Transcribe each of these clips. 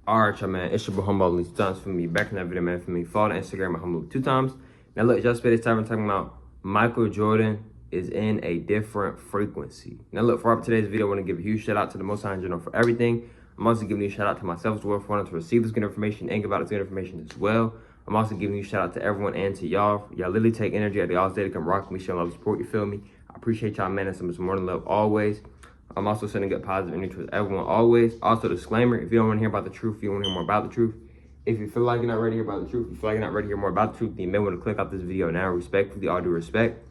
Alright, y'all, man. It's your boy Humble Elite 2 times for me. Back in that video, man, for me. Follow the Instagram at Humble 2 times. Now, look, just spent this time talking about Michael Jordan is in a different frequency. Now, look, for today's video, I want to give a huge shout out to the Most High in general for everything. I'm also giving you a shout out to myself as well for wanting to receive this good information and give out this good information as well. I'm also giving you a shout out to everyone and to y'all. Y'all literally take energy out of y'all's day to come rock with me, show love, support, you feel me? I appreciate y'all, man, and so much more than love always. I'm also sending good positive energy to everyone always. Also, disclaimer, if you don't want to hear about the truth, if you want to hear more about the truth, if you feel like you're not ready to hear about the truth, if you feel like you're not ready to hear more about the truth, then you may want to click off this video now, respectfully, all due respect.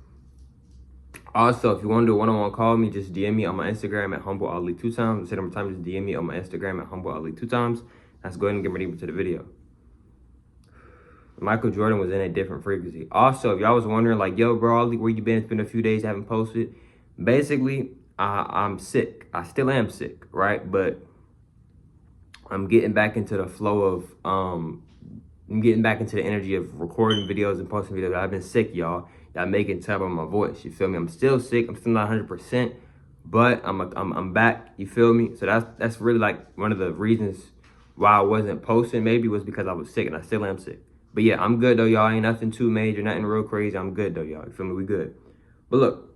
Also, if you want to do a one-on-one call with me, just DM me on my Instagram at Humble Ali 2 times. Say one more time, just DM me on my Instagram at Humble Ali 2 times. Let's go ahead and get ready to the video. Michael Jordan was in a different frequency. Also, if y'all was wondering, like, yo, bro, Ali, where you been? It's been a few days, I haven't posted. Basically, I'm sick. I still am sick, right? But I'm getting back into the flow of, I'm getting back into the energy of recording videos and posting videos. I've been sick, y'all. That making tell by my voice. You feel me? I'm still sick. I'm still not 100%, but I'm back. You feel me? So that's really like one of the reasons why I wasn't posting. Maybe was because I was sick, and I still am sick. But yeah, I'm good though, y'all. Ain't nothing too major, nothing real crazy. I'm good though, y'all. You feel me? We good. But look.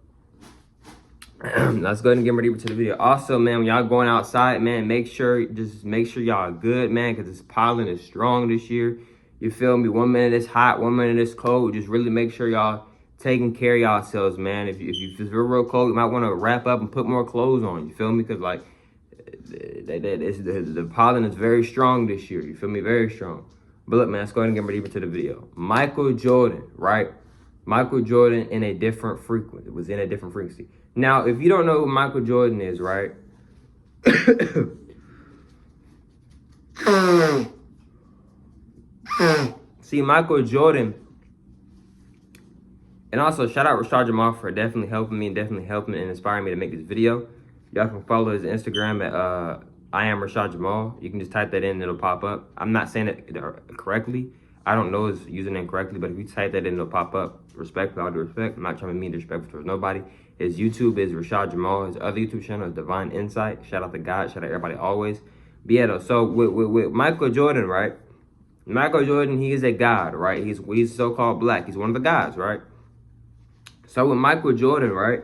Let's go ahead and get ready to the video. Also, man, when y'all going outside, man, make sure y'all good, man, because this pollen is strong this year. You feel me? 1 minute it's hot, 1 minute it's cold. Just really make sure y'all taking care of yourselves, man. If it's real cold, you might want to wrap up and put more clothes on. You feel me? Because like the pollen is very strong this year. You feel me? Very strong. But look, man, let's go ahead and get ready to the video. Michael Jordan, right? Michael Jordan in a different frequency. It was in a different frequency. Now, if you don't know who Michael Jordan is, right? See, Michael Jordan, and also shout out Rashad Jamal for definitely helping me and inspiring me to make this video. Y'all can follow his Instagram at I am Rashad Jamal. You can just type that in and it'll pop up. I'm not saying it correctly. I don't know his username correctly, but if you type that in, it'll pop up. Respectfully, all due respect. I'm not trying to mean disrespectful towards nobody. His YouTube is Rashad Jamal. His other YouTube channel is Divine Insight. Shout out to God. Shout out everybody always. But yeah, though, so with Michael Jordan, right? Michael Jordan, he is a god, right? He's so-called black. He's one of the gods, right? So with Michael Jordan, right?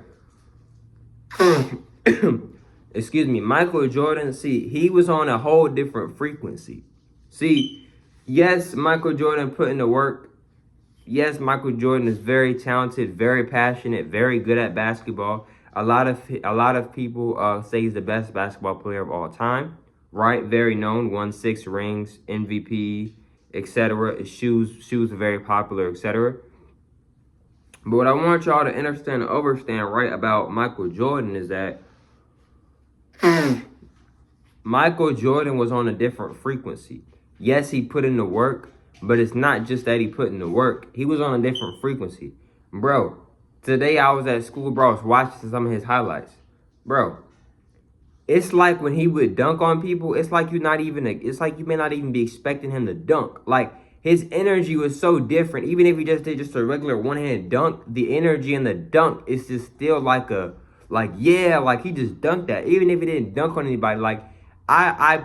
Excuse me, Michael Jordan, see, he was on a whole different frequency. See, yes, Michael Jordan put in the work. Yes, Michael Jordan is very talented, very passionate, very good at basketball. A lot of people say he's the best basketball player of all time, right? Very known, won 6 rings, MVP, etc. His shoes are very popular, etc. But what I want y'all to understand and understand, right, about Michael Jordan is that Michael Jordan was on a different frequency. Yes, he put in the work, but it's not just that he put in the work. He was on a different frequency. Bro, today I was at school, bro. I was watching some of his highlights. Bro, it's like when he would dunk on people, it's like you may not even be expecting him to dunk. Like, his energy was so different. Even if he just did just a regular one-hand dunk, the energy in the dunk is just still like he just dunked that. Even if he didn't dunk on anybody, like, I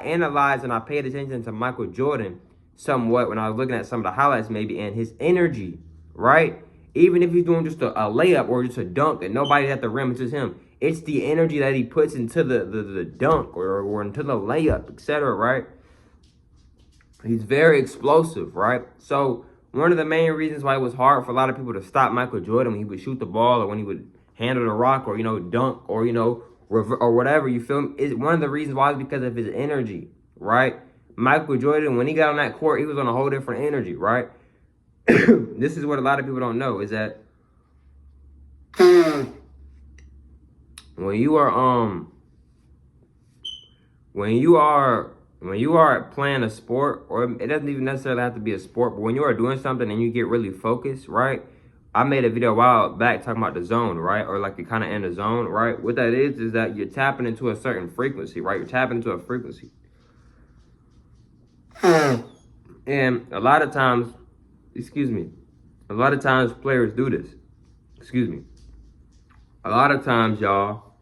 analyzed and I paid attention to Michael Jordan somewhat when I was looking at some of the highlights maybe, and his energy, right? Even if he's doing just a layup or just a dunk and nobody's at the rim, it's just him. It's the energy that he puts into the dunk or into the layup, etc., right? He's very explosive, right? So one of the main reasons why it was hard for a lot of people to stop Michael Jordan when he would shoot the ball or when he would handle the rock or, dunk or, or whatever, you feel me? Is one of the reasons why is because of his energy, right? Michael Jordan, when he got on that court, he was on a whole different energy, right? This is what a lot of people don't know is that when you are playing a sport, or it doesn't even necessarily have to be a sport, but when you are doing something and you get really focused, right? I made a video a while back talking about the zone, right? Or like you're kind of in the zone, right? What that is that you're tapping into a certain frequency, right? You're tapping into a frequency. And a lot of times, players do this. A lot of times, y'all,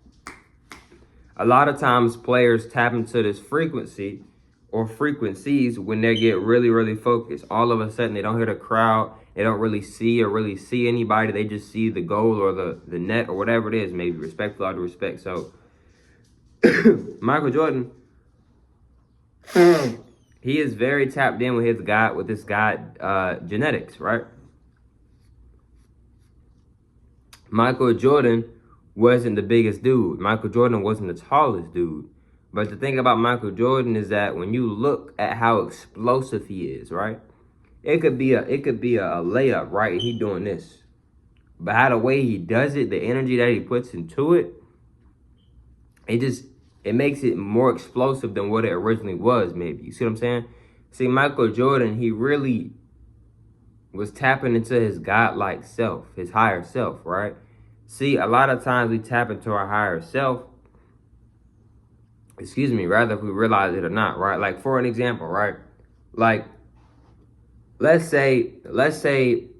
players tap into this frequency or frequencies when they get really, really focused. All of a sudden, they don't hear the crowd. They don't really see anybody. They just see the goal or the net or whatever it is. Maybe respectful, out of respect. So Michael Jordan, he is very tapped in with this God genetics, right? Michael Jordan wasn't the biggest dude. Michael Jordan wasn't the tallest dude. But the thing about Michael Jordan is that when you look at how explosive he is, right? It could be a layup, right? And he doing this. But how the way he does it, the energy that he puts into it, it makes it more explosive than what it originally was, maybe. You see what I'm saying? See, Michael Jordan, he really was tapping into his godlike self, his higher self, right? See, a lot of times we tap into our higher self, rather if we realize it or not, right? Like, for an example, right? Like, let's say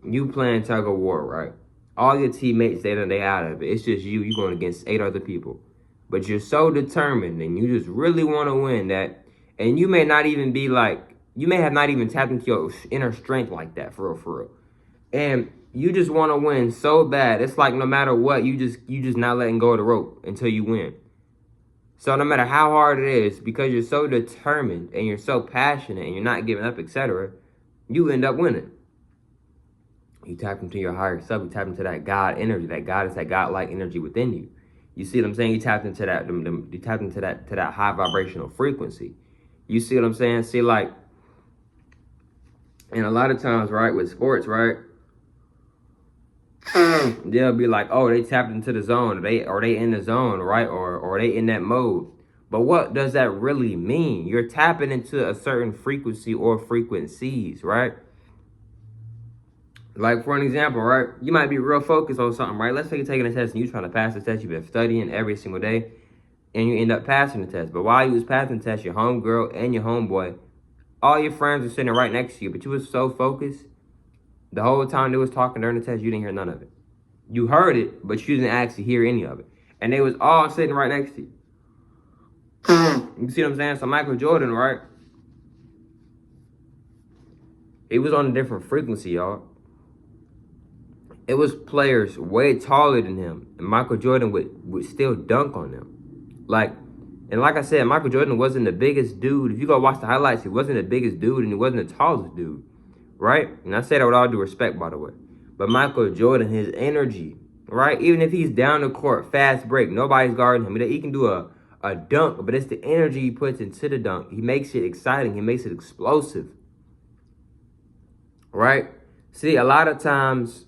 you playing tug of war, right? All your teammates, they out of it. It's just you going against 8 other people. But you're so determined and you just really want to win that. And you may not even be like, you may have not even tapped into your inner strength like that, for real. And you just want to win so bad. It's like no matter what, you just not letting go of the rope until you win. So no matter how hard it is, because you're so determined and you're so passionate and you're not giving up, etc., you end up winning. You tap into your higher self. You tap into that God energy. That God is that God-like energy within you. You see what I'm saying? You tapped into that. You tapped into that high vibrational frequency. You see what I'm saying? See, like, and a lot of times, right, with sports, right, they'll be like, oh, they tapped into the zone, or they in the zone, right, or they in that mode. But what does that really mean? You're tapping into a certain frequency or frequencies, right? Like, for an example, right, you might be real focused on something, right? Let's say you're taking a test and you're trying to pass the test. You've been studying every single day, and you end up passing the test. But while you was passing the test, your homegirl and your homeboy, all your friends were sitting right next to you, but you was so focused, the whole time they was talking during the test, you didn't hear none of it. You heard it, but you didn't actually hear any of it. And they was all sitting right next to you. You see what I'm saying? So Michael Jordan, right, it was on a different frequency, y'all. It was players way taller than him, and Michael Jordan would still dunk on them. Like I said, Michael Jordan wasn't the biggest dude. If you go watch the highlights, he wasn't the biggest dude, and he wasn't the tallest dude, right? And I say that with all due respect, by the way. But Michael Jordan, his energy, right? Even if he's down the court, fast break, nobody's guarding him. He can do a dunk, but it's the energy he puts into the dunk. He makes it exciting. He makes it explosive, right? See, a lot of times,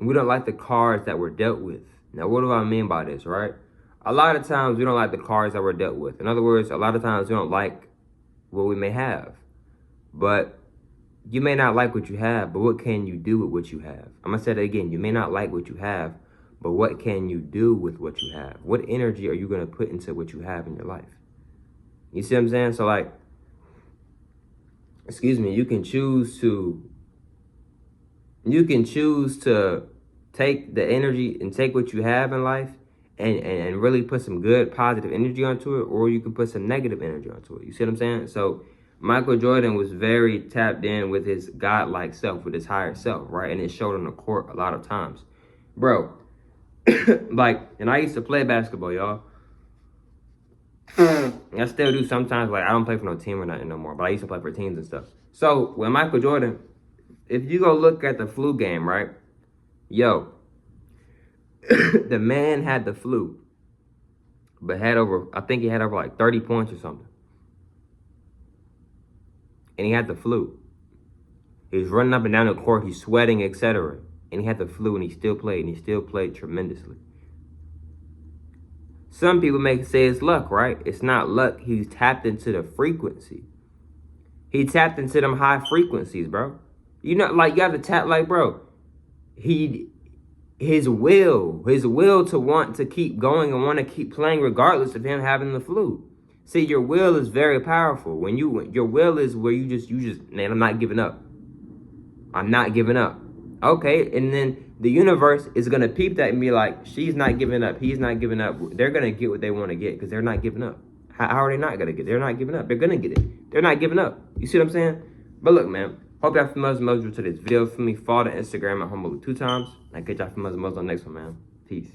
we don't like the cards that we're dealt with. Now, what do I mean by this, right? A lot of times, we don't like the cards that we're dealt with. In other words, a lot of times, we don't like what we may have. But you may not like what you have, but what can you do with what you have? I'm going to say that again. You may not like what you have, but what can you do with what you have? What energy are you going to put into what you have in your life? You see what I'm saying? So, like, you can choose to take the energy and take what you have in life and really put some good, positive energy onto it, or you can put some negative energy onto it. You see what I'm saying? So Michael Jordan was very tapped in with his godlike self, with his higher self, right? And it showed on the court a lot of times. Bro, like, and I used to play basketball, y'all. I still do sometimes. Like, I don't play for no team or nothing no more, but I used to play for teams and stuff. So when Michael Jordan, if you go look at the flu game, right? Yo, the man had the flu, but I think he had over like 30 points or something. And he had the flu. He was running up and down the court, he's sweating, etc. And he had the flu, and he still played tremendously. Some people may say it's luck, right? It's not luck. He's tapped into the frequency. He tapped into them high frequencies, bro. You know, like, you have to tap, like, bro, his will to want to keep going and want to keep playing regardless of him having the flu. See, your will is very powerful. When your will is where you just, man, I'm not giving up. I'm not giving up. Okay, and then the universe is going to peep that and be like, she's not giving up. He's not giving up. They're going to get what they want to get because they're not giving up. How are they not gonna get it? They're not giving up. They're gonna get it. They're not giving up. You see what I'm saying? But look, man. Hope y'all feel much to this video. For me, follow the Instagram at Humble 2 times. I catch y'all for much on the next one, man. Peace.